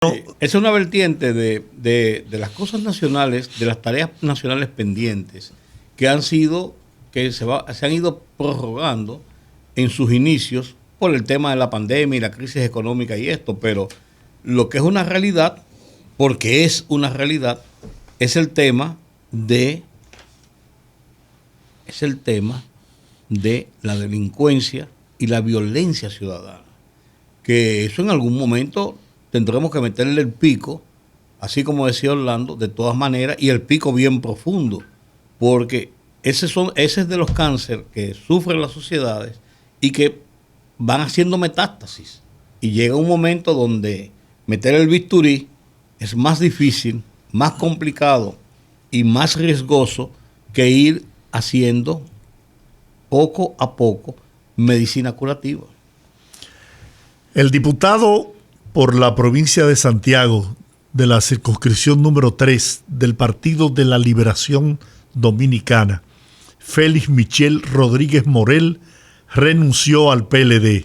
Esa es una vertiente de las cosas nacionales, de las tareas nacionales pendientes, que han sido, se han ido prorrogando en sus inicios por el tema de la pandemia y la crisis económica y esto, pero lo que es una realidad, porque es una realidad, es el tema de la delincuencia y la violencia ciudadana, que eso en algún momento tendremos que meterle el pico, así como decía Orlando, de todas maneras, y el pico bien profundo, porque ese es de los cánceres que sufren las sociedades y que van haciendo metástasis. Y llega un momento donde meter el bisturí es más difícil, más complicado y más riesgoso que ir haciendo poco a poco medicina curativa. El diputado por la provincia de Santiago, de la circunscripción número 3 del Partido de la Liberación Dominicana, Félix Michel Rodríguez Morel, renunció al PLD,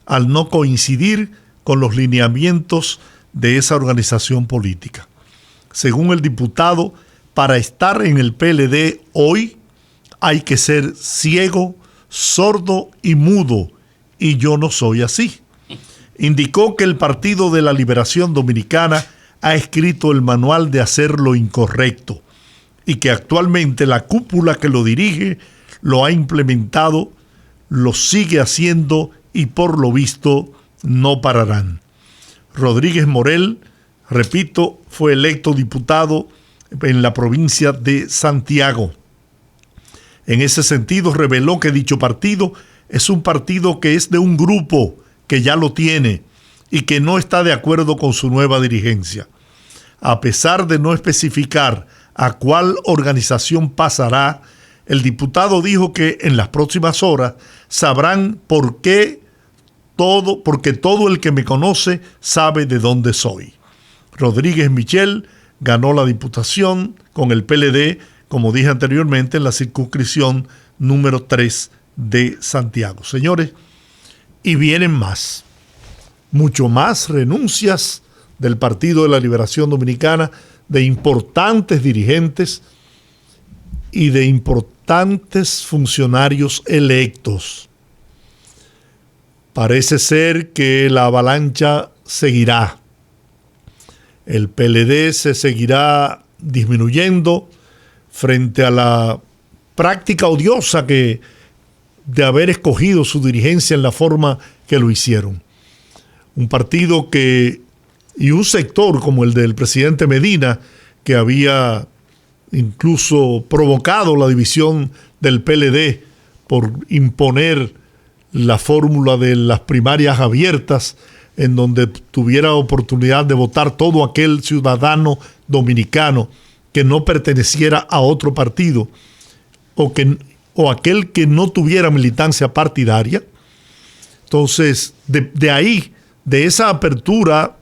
al no coincidir con los lineamientos de esa organización política. Según el diputado, para estar en el PLD hoy hay que ser ciego, sordo y mudo, y yo no soy así. Indicó que el Partido de la Liberación Dominicana ha escrito el manual de hacer lo incorrecto y que actualmente la cúpula que lo dirige lo ha implementado, lo sigue haciendo y por lo visto no pararán. Rodríguez Morel, repito, fue electo diputado en la provincia de Santiago. En ese sentido, reveló que dicho partido es un partido que es de un grupo que ya lo tiene y que no está de acuerdo con su nueva dirigencia. A pesar de no especificar a cuál organización pasará, el diputado dijo que en las próximas horas sabrán porque todo el que me conoce sabe de dónde soy. Rodríguez Michel ganó la diputación con el PLD, como dije anteriormente, en la circunscripción número 3 de Santiago. Señores, y vienen más, mucho más renuncias del Partido de la Liberación Dominicana, de importantes dirigentes y de importantes funcionarios electos. Parece ser que la avalancha seguirá. El PLD se seguirá disminuyendo frente a la práctica odiosa de haber escogido su dirigencia en la forma que lo hicieron. Un partido y un sector como el del presidente Medina, que había incluso provocado la división del PLD por imponer la fórmula de las primarias abiertas, en donde tuviera oportunidad de votar todo aquel ciudadano dominicano que no perteneciera a otro partido o aquel que no tuviera militancia partidaria. Entonces, de ahí, de esa apertura,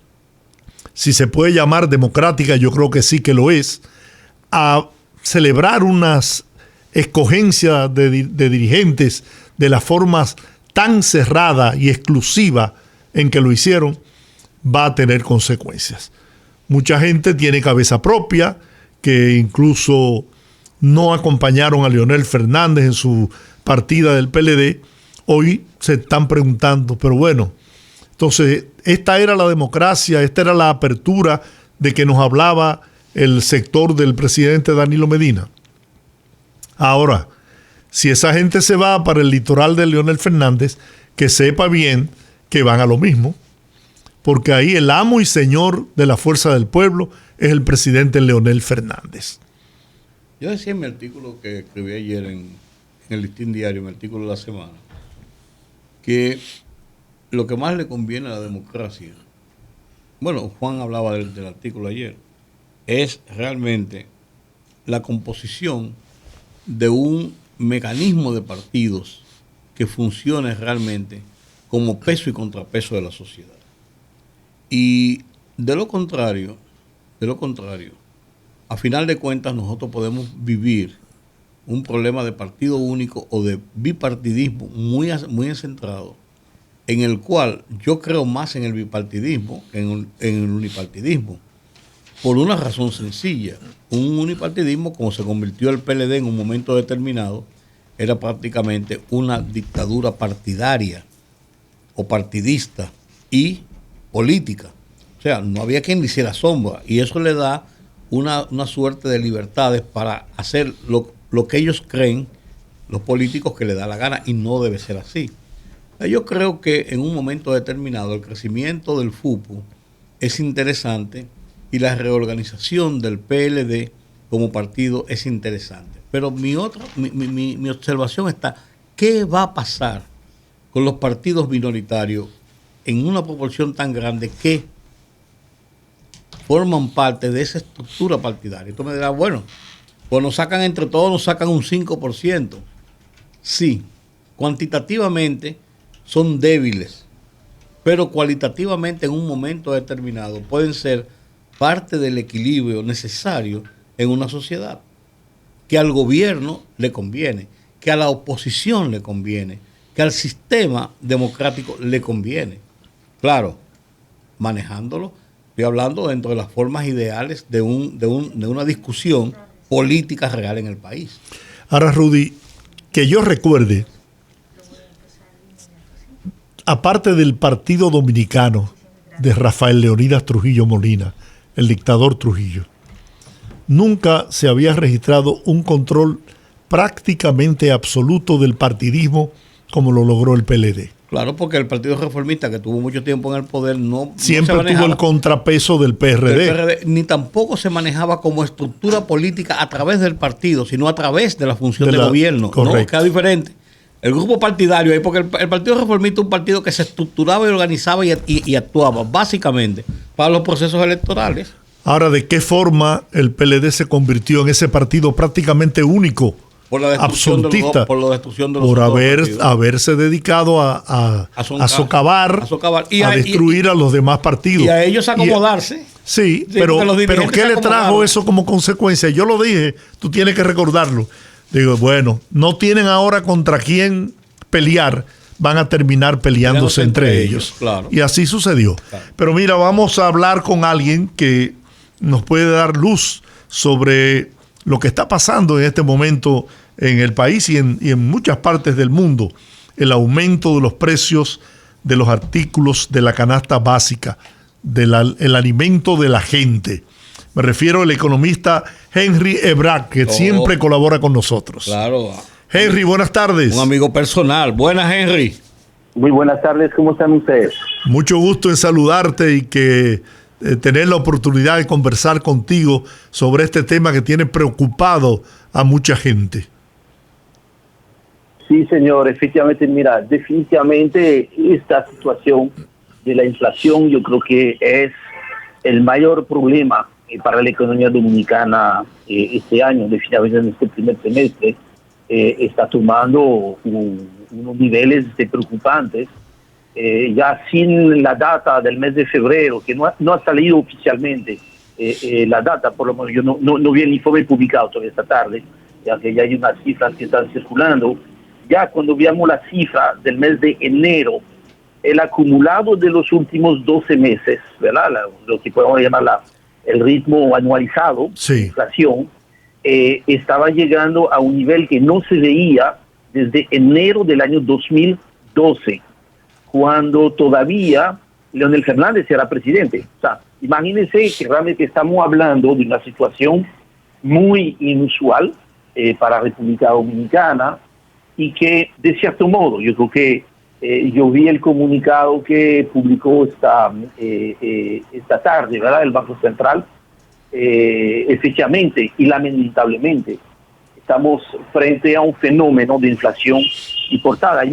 si se puede llamar democrática, yo creo que sí que lo es, a celebrar unas escogencias de dirigentes de las formas tan cerrada y exclusiva en que lo hicieron, va a tener consecuencias. Mucha gente tiene cabeza propia, que incluso no acompañaron a Leonel Fernández en su partida del PLD, hoy se están preguntando, pero bueno, entonces esta era la democracia, esta era la apertura de que nos hablaba el sector del presidente Danilo Medina. Ahora, si esa gente se va para el litoral de Leonel Fernández, que sepa bien que van a lo mismo, porque ahí el amo y señor de la fuerza del pueblo es el presidente Leonel Fernández. Yo decía en mi artículo que escribí ayer en el Listín Diario, mi artículo de la semana, que lo que más le conviene a la democracia, bueno, Juan hablaba del artículo ayer, es realmente la composición de un mecanismo de partidos que funcione realmente como peso y contrapeso de la sociedad. Y de lo contrario, a final de cuentas nosotros podemos vivir un problema de partido único o de bipartidismo muy centrado, en el cual yo creo más en el bipartidismo que en el unipartidismo, por una razón sencilla. Un unipartidismo, como se convirtió el PLD en un momento determinado, era prácticamente una dictadura partidaria o partidista y política. O sea, no había quien le hiciera sombra, y eso le da una suerte de libertades para hacer lo que ellos creen, los políticos, que le da la gana, y no debe ser así. Yo creo que en un momento determinado el crecimiento del FUPU es interesante y la reorganización del PLD como partido es interesante. Pero mi observación está, ¿qué va a pasar con los partidos minoritarios en una proporción tan grande que forman parte de esa estructura partidaria? Tú me dirás, bueno, pues nos sacan entre todos, nos sacan un 5%. Sí, cuantitativamente son débiles, pero cualitativamente en un momento determinado pueden ser parte del equilibrio necesario en una sociedad, que al gobierno le conviene, que a la oposición le conviene, que al sistema democrático le conviene. Claro, manejándolo, estoy hablando dentro de las formas ideales de una discusión política real en el país. Ahora, Rudy, que yo recuerde, aparte del Partido Dominicano de Rafael Leonidas Trujillo Molina, el dictador Trujillo, nunca se había registrado un control prácticamente absoluto del partidismo como lo logró el PLD. Claro, porque el Partido Reformista, que tuvo mucho tiempo en el poder, siempre tuvo el contrapeso del PRD. Ni tampoco se manejaba como estructura política a través del partido, sino a través de la función de gobierno. Correcto. ¿No? Que era diferente. El grupo partidario ahí, porque el Partido Reformista es un partido que se estructuraba y organizaba y actuaba básicamente para los procesos electorales. Ahora, ¿de qué forma el PLD se convirtió en ese partido prácticamente único, por la absolutista, por la destrucción de los por haberse dedicado a socavar, a destruir a los demás partidos? Y a ellos acomodarse. Sí, pero ¿qué le trajo eso como consecuencia? Yo lo dije, tú tienes que recordarlo. Digo, bueno, no tienen ahora contra quién pelear, van a terminar peleándose entre ellos. Claro. Y así sucedió. Claro. Pero mira, vamos a hablar con alguien que nos puede dar luz sobre lo que está pasando en este momento en el país y en muchas partes del mundo. El aumento de los precios de los artículos de la canasta básica, el alimento de la gente. Me refiero al economista Henry Ebrard, que siempre colabora con nosotros. Claro. Henry, buenas tardes. Un amigo personal. Buenas, Henry. Muy buenas tardes, ¿cómo están ustedes? Mucho gusto en saludarte y que tener la oportunidad de conversar contigo sobre este tema que tiene preocupado a mucha gente. Sí, señor, efectivamente, mira, definitivamente esta situación de la inflación yo creo que es el mayor problema para la economía dominicana este año. Definitivamente en este primer semestre está tomando unos niveles preocupantes. Ya sin la data del mes de febrero, que no ha salido oficialmente la data, por lo menos yo no vi el informe publicado todavía esta tarde, ya que ya hay unas cifras que están circulando. Ya cuando veamos la cifra del mes de enero, el acumulado de los últimos 12 meses, ¿verdad? Lo que podemos llamar el ritmo anualizado de inflación, estaba llegando a un nivel que no se veía desde enero del año 2012, cuando todavía Leonel Fernández era presidente. O sea, imagínense que realmente estamos hablando de una situación muy inusual para República Dominicana y que, de cierto modo, yo creo que yo vi el comunicado que publicó esta tarde, ¿verdad?, el Banco Central. Efectivamente y lamentablemente estamos frente a un fenómeno de inflación importada. Hay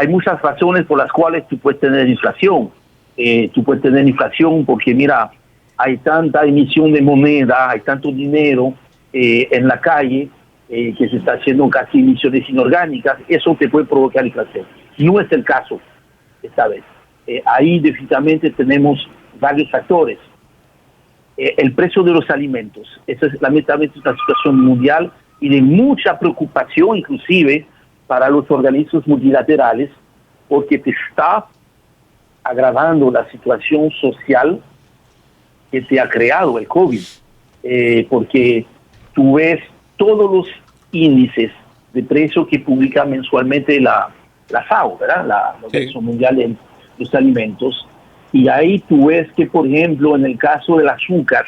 muchas razones por las cuales tú puedes tener inflación. Tú puedes tener inflación porque, mira, hay tanta emisión de moneda, hay tanto dinero en la calle que se está haciendo casi emisiones inorgánicas. Eso te puede provocar inflación. No es el caso esta vez. Ahí definitivamente tenemos varios factores. El precio de los alimentos. Esa es lamentablemente una situación mundial y de mucha preocupación inclusive para los organismos multilaterales, porque te está agravando la situación social que te ha creado el COVID, porque tú ves todos los índices de precio que publica mensualmente la FAO, ¿verdad? La Organización Mundial de los Alimentos, y ahí tú ves que, por ejemplo, en el caso del azúcar,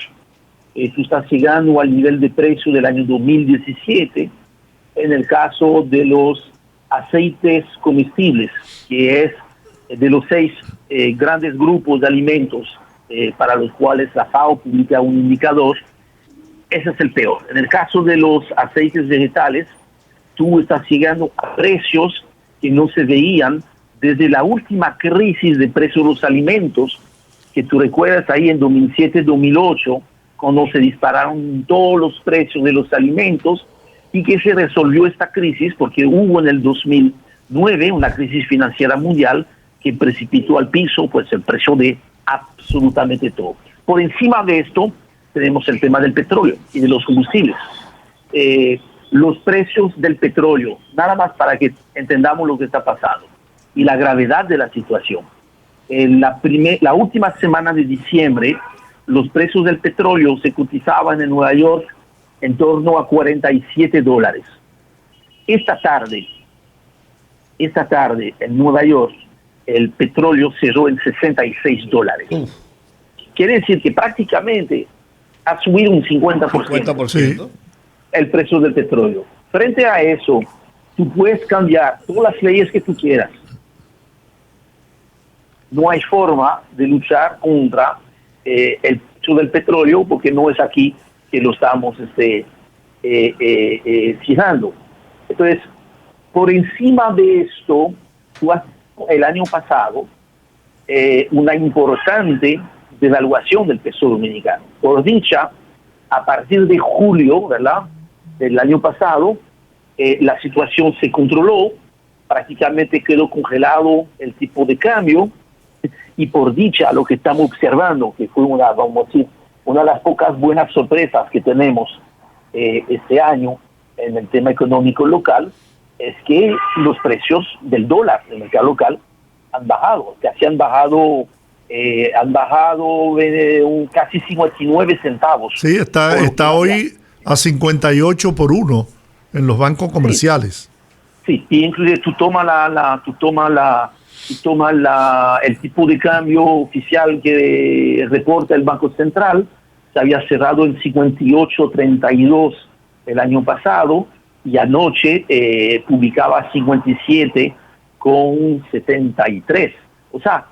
tú estás llegando al nivel de precio del año 2017. En el caso de los aceites comestibles, que es de los 6 grandes grupos de alimentos para los cuales la FAO publica un indicador, ese es el peor. En el caso de los aceites vegetales, tú estás llegando a precios que no se veían desde la última crisis de precios de los alimentos, que tú recuerdas ahí en 2007-2008, cuando se dispararon todos los precios de los alimentos, y que se resolvió esta crisis porque hubo en el 2009 una crisis financiera mundial que precipitó al piso pues el precio de absolutamente todo. Por encima de esto tenemos el tema del petróleo y de los combustibles. Los precios del petróleo, nada más para que entendamos lo que está pasando y la gravedad de la situación. En la última semana de diciembre, los precios del petróleo se cotizaban en Nueva York en torno a $47. Esta tarde en Nueva York, el petróleo cerró en $66. Quiere decir que prácticamente ha subido un 50%, Sí. el precio del petróleo. Frente a eso, tú puedes cambiar todas las leyes que tú quieras. No hay forma de luchar contra el precio del petróleo porque no es aquí que lo estamos fijando. Entonces, por encima de esto, tú has el año pasado una importante devaluación del peso dominicano. Por dicha, a partir de julio, ¿verdad?, del año pasado, la situación se controló, prácticamente quedó congelado el tipo de cambio, y por dicha lo que estamos observando, que fue una de las pocas buenas sorpresas que tenemos este año en el tema económico local, es que los precios del dólar en el mercado local han bajado, casi han bajado casi 59 centavos. Sí, está hoy a 58 por 1 en los bancos comerciales. Sí, y inclusive tú tomas el tipo de cambio oficial que reporta el Banco Central, se había cerrado en 58.32 el año pasado, y anoche publicaba 57.73. O sea,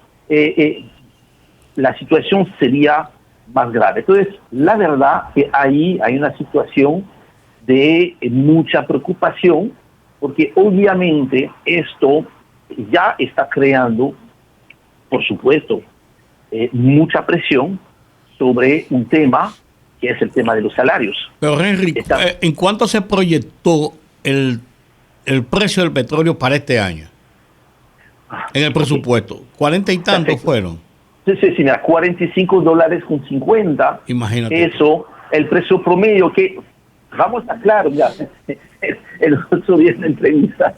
la situación sería más grave. Entonces, la verdad que ahí hay una situación de mucha preocupación, porque obviamente esto ya está creando, por supuesto, mucha presión sobre un tema que es el tema de los salarios. Pero Henry, ¿en cuánto se proyectó el precio del petróleo para este año? En el presupuesto, 40 y tantos. Perfecto. Fueron. Sí, mira, $45.50. Imagínate. Eso, el precio promedio que, vamos a claro, ya, el otro día en la entrevista,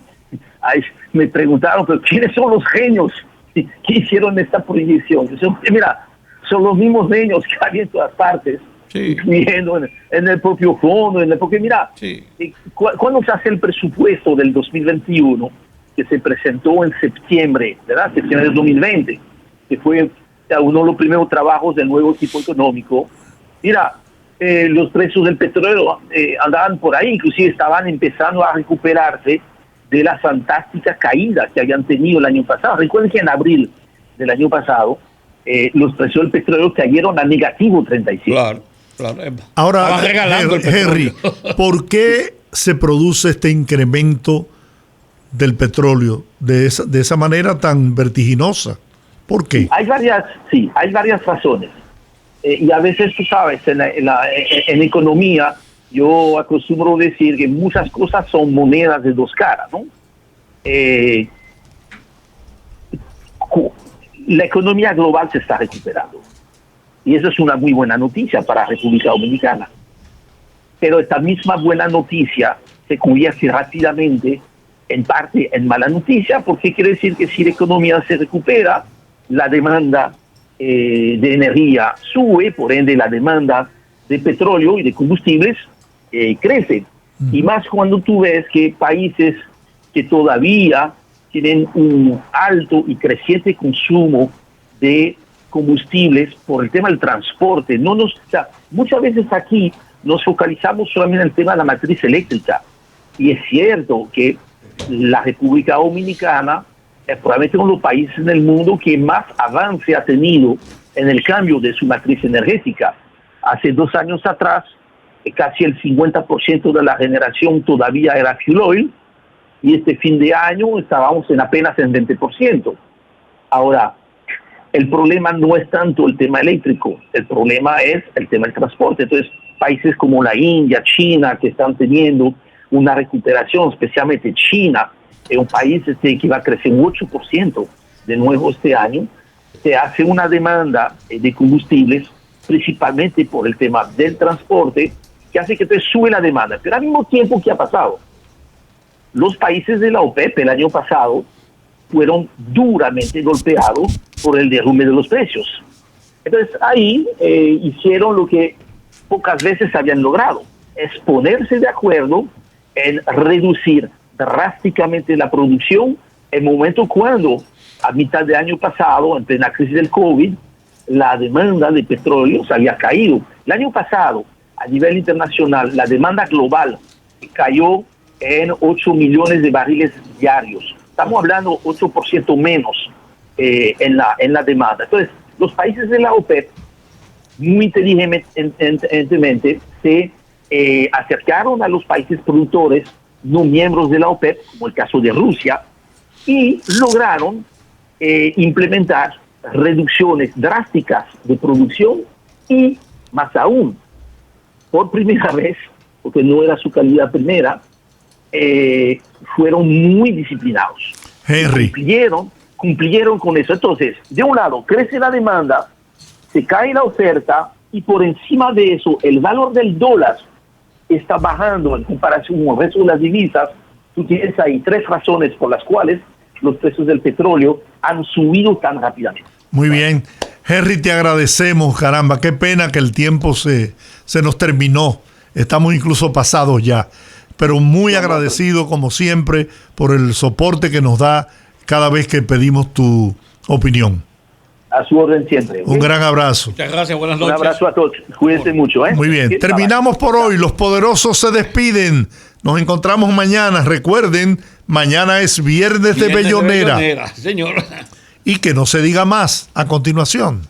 me preguntaron, pero ¿quiénes son los genios que hicieron esta proyección? Mira, son los mismos genios que hay en todas partes, sí, incluyendo en el propio fondo, porque mira, sí, cuando se hace el presupuesto del 2021, que se presentó en septiembre, ¿verdad? Septiembre del 2020, que fue uno de los primeros trabajos del nuevo equipo económico, mira, los precios del petróleo andaban por ahí, inclusive estaban empezando a recuperarse de la fantástica caída que habían tenido el año pasado. Recuerden que en abril del año pasado los precios del petróleo cayeron a negativo 37. Claro. Ahora, Henry, ¿por qué se produce este incremento del petróleo de esa manera tan vertiginosa? ¿Por qué? Hay varias razones. Y a veces, tú sabes, en economía, yo acostumbro decir que muchas cosas son monedas de dos caras, ¿no? La economía global se está recuperando. Y eso es una muy buena noticia para la República Dominicana. Pero esta misma buena noticia se convierte rápidamente en parte en mala noticia, porque quiere decir que si la economía se recupera, la demanda de energía sube, por ende la demanda de petróleo y de combustibles crece. Y más cuando tú ves que países que todavía tienen un alto y creciente consumo de combustibles por el tema del transporte. Muchas veces aquí nos focalizamos solamente en el tema de la matriz eléctrica. Y es cierto que la República Dominicana es probablemente uno de los países en el mundo que más avance ha tenido en el cambio de su matriz energética. Hace 2 años atrás, casi el 50% de la generación todavía era fuel oil, y este fin de año estábamos apenas en 20%. Ahora, el problema no es tanto el tema eléctrico, el problema es el tema del transporte. Entonces, países como la India, China, que están teniendo una recuperación, especialmente China, es un país que va a crecer un 8% de nuevo este año, se hace una demanda de combustibles, principalmente por el tema del transporte, que hace que entonces sube la demanda. Pero al mismo tiempo, ¿qué ha pasado? Los países de la OPEP el año pasado fueron duramente golpeados por el derrumbe de los precios. Entonces ahí hicieron lo que pocas veces habían logrado, es ponerse de acuerdo en reducir drásticamente la producción en momento cuando a mitad de año pasado, en plena crisis del COVID, la demanda de petróleo se había caído. El año pasado, a nivel internacional, la demanda global cayó en 8 millones de barriles diarios. Estamos hablando 8% menos en la demanda. Entonces, los países de la OPEP muy inteligentemente se acercaron a los países productores no miembros de la OPEP, como el caso de Rusia, y lograron implementar reducciones drásticas de producción y, más aún, por primera vez, porque no era su calidad primera, fueron muy disciplinados. Henry. Cumplieron con eso. Entonces, de un lado, crece la demanda, se cae la oferta, y por encima de eso, el valor del dólar está bajando en comparación con el resto de las divisas. Tú tienes ahí 3 razones por las cuales los precios del petróleo han subido tan rápidamente. Muy bien. Henry, te agradecemos, caramba, qué pena que el tiempo se nos terminó. Estamos incluso pasados ya. Pero muy agradecido, como siempre, por el soporte que nos da cada vez que pedimos tu opinión. A su orden siempre. Un gran abrazo. Muchas gracias, buenas noches. Un abrazo a todos. Cuídense mucho. Muy bien, terminamos por hoy. Los poderosos se despiden. Nos encontramos mañana. Recuerden, mañana es Viernes de Bellonera. Señor. Y que no se diga más a continuación.